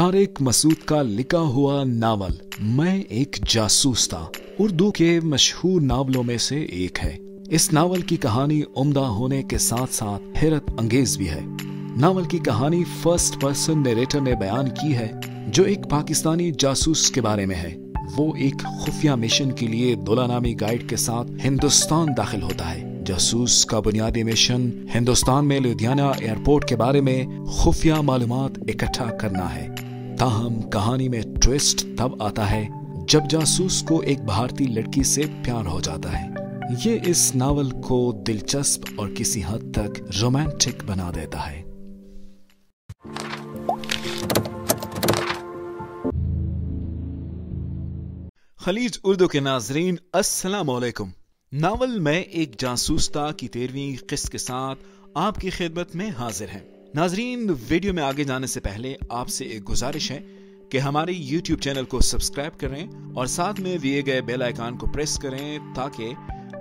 तारिक मसूद का लिखा हुआ नावल मैं एक जासूस था उर्दू के मशहूर नावलों में से एक है। इस नावल की कहानी उम्दा होने के साथ साथ हैरत अंगेज भी है। नावल की कहानी फर्स्ट पर्सन नरेटर ने बयान की है जो एक पाकिस्तानी जासूस के बारे में है। वो एक खुफिया मिशन के लिए दुला नामी गाइड के साथ हिंदुस्तान दाखिल होता है। जासूस का बुनियादी मिशन हिंदुस्तान में लुधियाना एयरपोर्ट के बारे में खुफिया मालूमात इकट्ठा करना है। ताहम कहानी में ट्विस्ट तब आता है जब जासूस को एक भारतीय लड़की से प्यार हो जाता है। ये इस नावल को दिलचस्प और किसी हद तक रोमांटिक बना देता है। खलीज उर्दू के नाजरीन अस्सलाम वालेकुम। नावल मैं एक जासूस था की 13वीं किस्त के साथ आपकी खिदमत में हाजिर है। नाजरीन, वीडियो में आगे जाने से पहले आपसे एक गुजारिश है कि हमारे YouTube चैनल को सब्सक्राइब करें और साथ में दिए गए बेल आइकन को प्रेस करें ताकि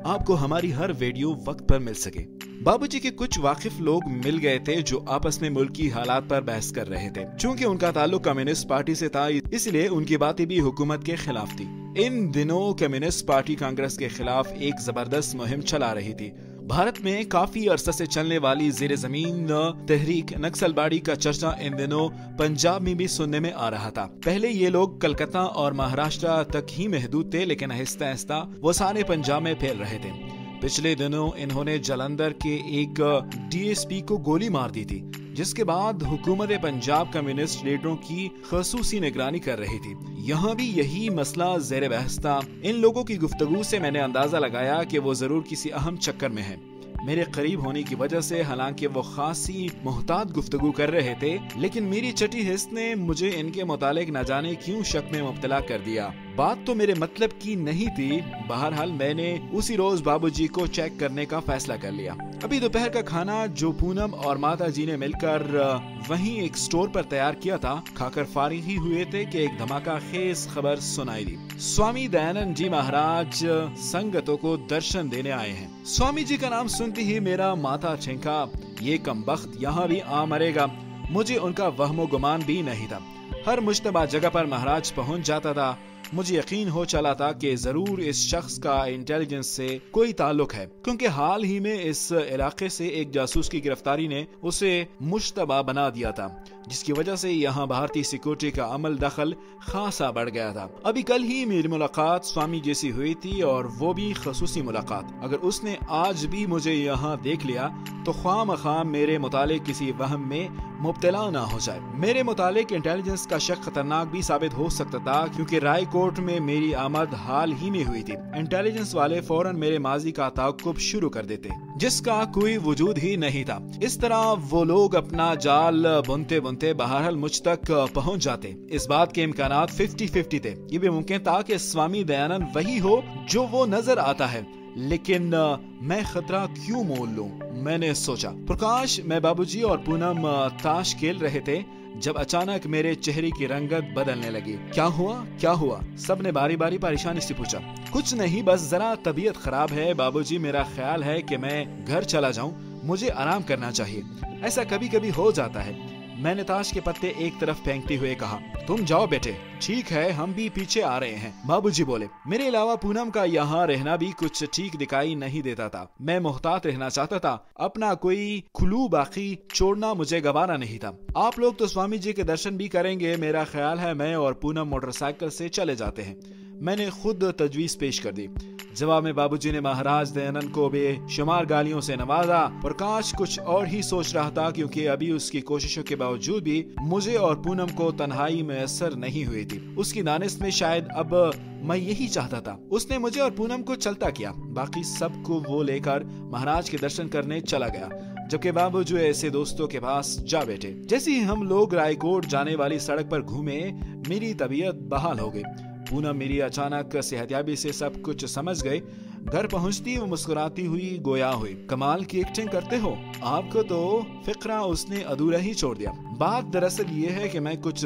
आपको हमारी हर वीडियो वक्त पर मिल सके। बाबूजी के कुछ वाकिफ लोग मिल गए थे जो आपस में मुल्क की हालात पर बहस कर रहे थे। चूंकि उनका ताल्लुक कम्युनिस्ट पार्टी से था इसलिए उनकी बातें भी हुकूमत के खिलाफ थी। इन दिनों कम्युनिस्ट पार्टी कांग्रेस के खिलाफ एक जबरदस्त मुहिम चला रही थी। भारत में काफी अरसा से चलने वाली जेर जमीन तहरीक नक्सलबाड़ी का चर्चा इन दिनों पंजाब में भी सुनने में आ रहा था। पहले ये लोग कलकत्ता और महाराष्ट्र तक ही महदूद थे, लेकिन आहिस्ता आहिस्ता वो सारे पंजाब में फैल रहे थे। पिछले दिनों इन्होंने जालंधर के एक DSP को गोली मार दी थी, जिसके बाद हुकूमत पंजाब कम्युनिस्ट लीडरों की खसूसी निगरानी कर रही थी। यहाँ भी यही मसला ज़ेर बहस था। इन लोगों की गुफ्तगू से मैंने अंदाजा लगाया कि वो जरूर किसी अहम चक्कर में हैं। मेरे करीब होने की वजह से हालांकि वो खासी मुहतात गुफ्तगू कर रहे थे, लेकिन मेरी चटी हिस्स ने मुझे इनके मुतालिक न जाने क्यों शक में मुब्तला कर दिया। बात तो मेरे मतलब की नहीं थी। बहरहाल मैंने उसी रोज बाबूजी को चेक करने का फैसला कर लिया। अभी दोपहर का खाना जो पूनम और माता जी ने मिलकर वहीं एक स्टोर पर तैयार किया था, खाकर फारिग ही हुए थे कि एक धमाका खेज खबर सुनाई दी। स्वामी दयानंद जी महाराज संगतों को दर्शन देने आए हैं। स्वामी जी का नाम सुनते ही मेरा माथा छिंका। ये कमबख्त यहाँ भी आ मरेगा। मुझे उनका वहमो गुमान भी नहीं था। हर मुश्तबा जगह पर महाराज पहुंच जाता था। मुझे यकीन हो चला था कि जरूर इस शख्स का इंटेलिजेंस से कोई ताल्लुक है, क्योंकि हाल ही में इस इलाके से एक जासूस की गिरफ्तारी ने उसे मुश्तबा बना दिया था, जिसकी वजह से यहाँ भारतीय सिक्योरिटी का अमल दखल खासा बढ़ गया था। अभी कल ही मेरी मुलाकात स्वामी जी से हुई थी और वो भी खसूसी मुलाकात। अगर उसने आज भी मुझे यहाँ देख लिया तो ख्वाम मेरे मुतालिक किसी वहम में मुब्तला ना हो जाए। मेरे मुतालिक इंटेलिजेंस का शक खतरनाक भी साबित हो सकता था, क्योंकि राय कोर्ट में मेरी आमद हाल ही में हुई थी। इंटेलिजेंस वाले फौरन मेरे माजी का ताक़ुब शुरू कर देते, जिसका कोई वजूद ही नहीं था। इस तरह वो लोग अपना जाल बुनते बुनते बहरहाल मुझ तक पहुंच जाते। इस बात के इम्कानात 50-50 थे। ये भी मुमकिन था कि स्वामी दयानंद वही हो जो वो नजर आता है, लेकिन मैं खतरा क्यों मोल लूं? मैंने सोचा। प्रकाश, मैं बाबूजी और पूनम ताश खेल रहे थे जब अचानक मेरे चेहरे की रंगत बदलने लगी। क्या हुआ? सबने बारी बारी परेशानी से पूछा। कुछ नहीं, बस जरा तबीयत खराब है बाबूजी। मेरा ख्याल है कि मैं घर चला जाऊं, मुझे आराम करना चाहिए। ऐसा कभी कभी हो जाता है। मैंने ताश के पत्ते एक तरफ फेंकते हुए कहा। तुम जाओ बेटे, ठीक है, हम भी पीछे आ रहे हैं। बाबूजी बोले। मेरे अलावा पूनम का यहाँ रहना भी कुछ ठीक दिखाई नहीं देता था। मैं मुहतात रहना चाहता था। अपना कोई खुलू बाकी छोड़ना मुझे गवारा नहीं था। आप लोग तो स्वामी जी के दर्शन भी करेंगे। मेरा ख्याल है मैं और पूनम मोटरसाइकिल से चले जाते हैं। मैंने खुद तजवीज पेश कर दी। जवाब में बाबूजी ने महाराज दयानंद को बेशुमार गालियों से नवाजा। प्रकाश कुछ और ही सोच रहा था, क्योंकि अभी उसकी कोशिशों के बावजूद भी मुझे और पूनम को तन्हाई मैसर नहीं हुई थी। उसकी दानिश में शायद अब मैं यही चाहता था। उसने मुझे और पूनम को चलता किया। बाकी सबको वो लेकर महाराज के दर्शन करने चला गया, जबकि बाबूजी ऐसे दोस्तों के पास जा बैठे। जैसे ही हम लोग रायकोट जाने वाली सड़क पर घूमे, मेरी तबीयत बहाल हो गई। पूनम मेरी अचानक सेहतयाबी से सब कुछ समझ गए। घर पहुंचती वो मुस्कुराती हुई गोया हुई। कमाल की एक्टिंग करते हो। आपको तो फिक्रा उसने अधूरा ही छोड़ दिया। बात दरअसल ये है कि मैं कुछ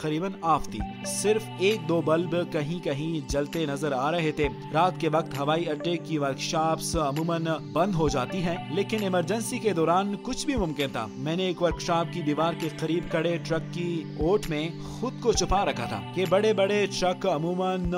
तकरीबन ऑफ थी। सिर्फ एक दो बल्ब कहीं कहीं जलते नजर आ रहे थे। रात के वक्त हवाई अड्डे की वर्कशॉप्स अमूमन बंद हो जाती हैं, लेकिन इमरजेंसी के दौरान कुछ भी मुमकिन था। मैंने एक वर्कशॉप की दीवार के करीब खड़े ट्रक की ओट में खुद को छुपा रखा था। ये बड़े बड़े ट्रक अमूमन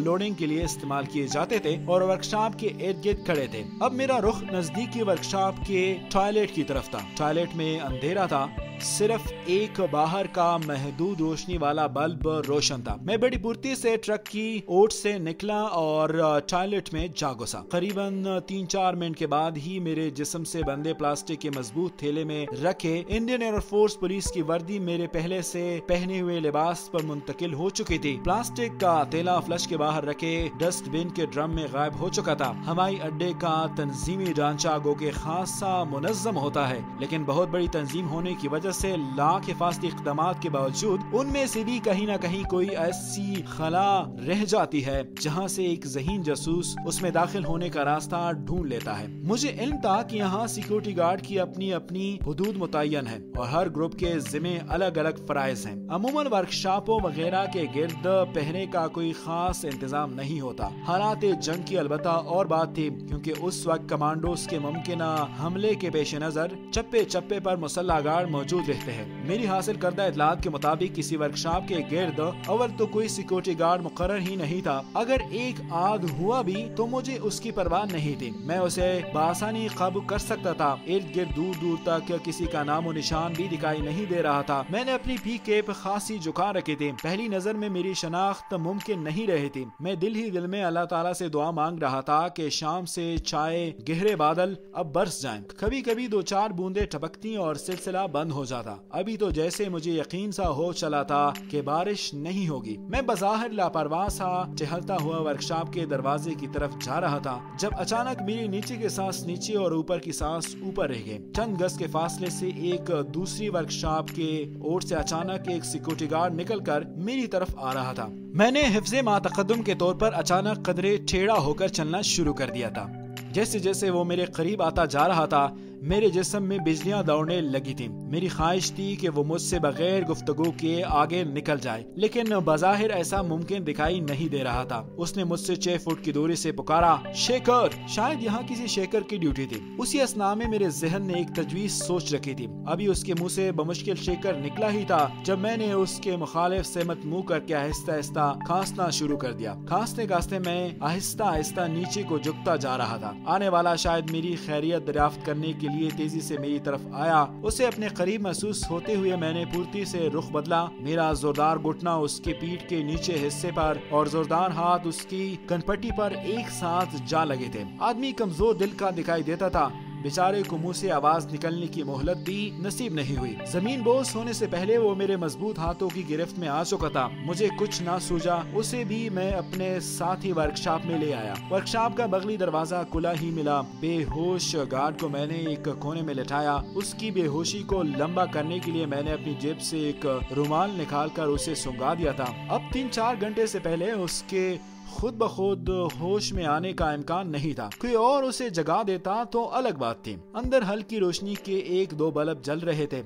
लोडिंग के लिए इस्तेमाल किए जाते थे और वर्कशॉप के इर्द गिर्द खड़े थे। अब मेरा रुख नजदीकी वर्कशॉप के टॉयलेट की तरफ था। टॉयलेट में अंधेरा था, सिर्फ एक बाहर का महदूद रोशनी वाला बल्ब रोशन था। मैं बड़ी फुर्ती से ट्रक की ओट से निकला और टॉयलेट में जा घुसा। करीबन 3-4 मिनट के बाद ही मेरे जिस्म से बंधे प्लास्टिक के मजबूत थैले में रखे इंडियन एयरफोर्स पुलिस की वर्दी मेरे पहले से पहने हुए लिबास पर मुंतकिल हो चुकी थी। प्लास्टिक का थैला फ्लश के बाहर रखे डस्टबिन के ड्रम में गायब हो चुका था। हवाई अड्डे का तंजीमी ढांचा गो के खासा मुनज़्ज़म होता है, लेकिन बहुत बड़ी तंजीम होने की वजह से लाख हिफाजती इक़दामात के बावजूद उनमें से भी कहीं न कहीं कोई ऐसी खला रह जाती है जहां से एक ज़हीन जासूस उसमें दाखिल होने का रास्ता ढूंढ लेता है। मुझे इल्म था कि यहाँ सिक्योरिटी गार्ड की अपनी अपनी हुदूद मुतय्यन है और हर ग्रुप के जिम्मे अलग अलग फराइज हैं। अमूमन वर्कशॉपों वगैरह के गिर्द पहरे का कोई खास इंतजाम नहीं होता। हालात जंग की अलबत्ता और बात थी, क्योंकि उस वक्त कमांडोज के मुमकिना हमले के पेश नजर चप्पे चप्पे पर मुसल्ला गार्ड मौजूद रहते हैं। मेरी हासिल करदा इतलात के मुताबिक किसी वर्कशॉप के गिर्द अव्वल तो कोई सिक्योरिटी गार्ड मुकर्रर ही नहीं था। अगर एक आध हुआ भी तो मुझे उसकी परवाह नहीं थी, मैं उसे बआसानी काबू कर सकता था। इर्द गिर्द दूर दूर तक किसी का नामो निशान भी दिखाई नहीं दे रहा था। मैंने अपनी पी कैप खासी झुका रखी थी। पहली नजर में मेरी शनाख्त मुमकिन नहीं रही थी। मैं दिल ही दिल में अल्लाह ताला से दुआ मांग रहा था कि शाम से छाए गहरे बादल अब बरस जाएं। कभी कभी 2-4 बूंदे टपकती और सिलसिला बंद हो जाता। अभी तो जैसे मुझे यकीन सा हो चला था कि बारिश नहीं होगी। मैं बज़ाहिर लापरवाह सा टहलता हुआ वर्कशॉप के दरवाजे की तरफ जा रहा था, जब अचानक मेरी नीचे की सांस नीचे और ऊपर की सांस ऊपर रह गई। चंद गज के फासले से एक दूसरी वर्कशॉप के ओर से अचानक एक सिक्योरिटी गार्ड निकलकर मेरी तरफ आ रहा था। मैंने हिफ्ज़े मातक़द्दुम के तौर पर अचानक कदरे टेढ़ा होकर चलना शुरू कर दिया था। जैसे जैसे वो मेरे करीब आता जा रहा था, मेरे जिस्म में बिजलियां दौड़ने लगी थी। मेरी ख्वाहिश थी कि वो मुझसे बगैर गुफ्तगू के आगे निकल जाए, लेकिन बज़ाहिर ऐसा मुमकिन दिखाई नहीं दे रहा था। उसने मुझसे 6 फुट की दूरी से पुकारा, शेखर। शायद यहाँ किसी शेखर की ड्यूटी थी। उसी असना में मेरे जहन ने एक तजवीज सोच रखी थी। अभी उसके मुंह से बमुश्किल शेखर निकला ही था जब मैंने उसके मुखालिफ सेमत मुंह करके आहिस्ता आहिस्ता खांसना शुरू कर दिया। खांसते खांसते मैं आहिस्ता आहिस्ता नीचे को झुकता जा रहा था। आने वाला शायद मेरी खैरियत दरियाफ्त करने के लिए तेजी से मेरी तरफ आया। उसे अपने करीब महसूस होते हुए मैंने फुर्ती से रुख बदला। मेरा जोरदार घुटना उसके पीठ के नीचे हिस्से पर और जोरदार हाथ उसकी कनपट्टी पर एक साथ जा लगे थे। आदमी कमजोर दिल का दिखाई देता था। बेचारे को मुंह से आवाज निकलने की मोहलत भी नसीब नहीं हुई। जमीन बोझ होने से पहले वो मेरे मजबूत हाथों की गिरफ्त में आ चुका था। मुझे कुछ ना सूझा, उसे भी मैं अपने साथ ही वर्कशॉप में ले आया। वर्कशॉप का बगली दरवाजा खुला ही मिला। बेहोश गार्ड को मैंने एक कोने में लिटाया। उसकी बेहोशी को लंबा करने के लिए मैंने अपनी जेब से एक रुमाल निकाल कर उसे सुंगा दिया था। अब 3-4 घंटे से पहले उसके खुद ब खुद होश में आने का इम्कान नहीं था। कोई और उसे जगा देता तो अलग बात थी। अंदर हल्की रोशनी के 1-2 बल्ब जल रहे थे।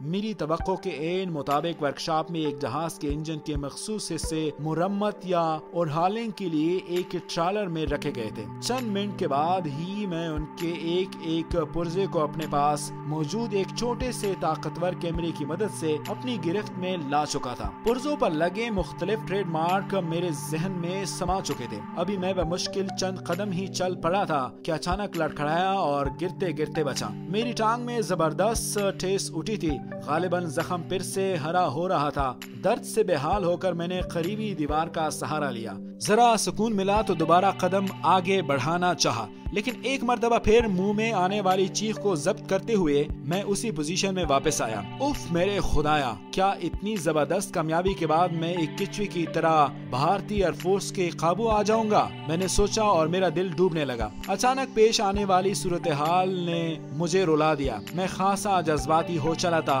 मेरी तवक्को के ऐन मुताबिक वर्कशॉप में एक जहाज के इंजन के मखसूस हिस्से मुरम्मत या ओरहालिंग के लिए एक ट्रॉलर में रखे गए थे। चंद मिनट के बाद ही मैं उनके एक एक पुर्जे को अपने पास मौजूद एक छोटे से ताकतवर कैमरे की मदद से अपनी गिरफ्त में ला चुका था। पुर्जों पर लगे मुख्तलिफ ट्रेडमार्क मेरे जहन में समा चुके थे। अभी मैं बमुश्किल चंद कदम ही चल पड़ा था कि अचानक लड़खड़ाया और गिरते गिरते बचा। मेरी टांग में जबरदस्त ठेस उठी थी। गालिबन जख्म फिर से हरा हो रहा था। दर्द से बेहाल होकर मैंने करीबी दीवार का सहारा लिया। जरा सुकून मिला तो दोबारा कदम आगे बढ़ाना चाहा, लेकिन एक मर्तबा फिर मुंह में आने वाली चीख को जब्त करते हुए मैं उसी पोजीशन में वापस आया। उफ मेरे खुदाया, क्या इतनी जबरदस्त कामयाबी के बाद मैं एक किचवी की तरह भारतीय एयरफोर्स के काबू आ जाऊंगा, मैंने सोचा और मेरा दिल डूबने लगा। अचानक पेश आने वाली सूरत हाल ने मुझे रुला दिया। मैं खासा जज्बाती हो चला था।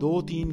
2-3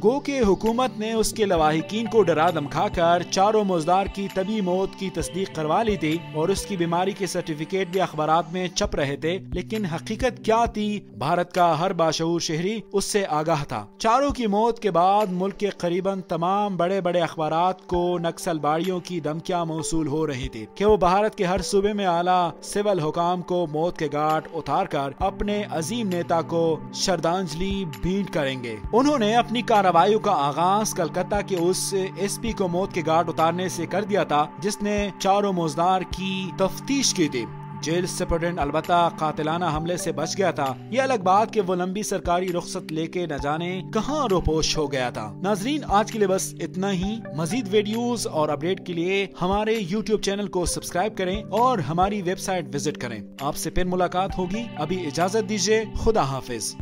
गो के हुकूमत ने उसके लवाहिकीन को डरा धमका कर चारों मौजदार की तभी मौत की तस्दीक करवा ली थी और उसकी बीमारी के सर्टिफिकेट भी अखबारात में छप रहे थे, लेकिन हकीकत क्या थी भारत का हर बाशऊर शहरी उससे आगाह था। चारों की मौत के बाद मुल्क के करीबन तमाम बड़े बड़े अखबारात को नक्सलबाड़ियों की धमकियां मौसूल हो रही थी कि वो भारत के हर सूबे में आला सिविल हुकाम को मौत के घाट उतार कर अपने अजीम नेता को श्रद्धांजलि भेंट करेंगे। उन्होंने अपनी कार्रवाइयों का आगाज कलकत्ता के उस एसपी को मौत के घाट उतारने से कर दिया था जिसने चारों मौजदार की तफ्तीश की थी। जेल सुपरडेंट अलबत्ता कातिलाना हमले से बच गया था। ये अलग बात कि वो लंबी सरकारी रुखसत लेके न जाने कहां रोपोश हो गया था। नाजरीन, आज के लिए बस इतना ही। मजीद वीडियोस और अपडेट के लिए हमारे YouTube चैनल को सब्सक्राइब करें और हमारी वेबसाइट विजिट करें। आपसे फिर मुलाकात होगी। अभी इजाजत दीजिए। खुदा हाफिज।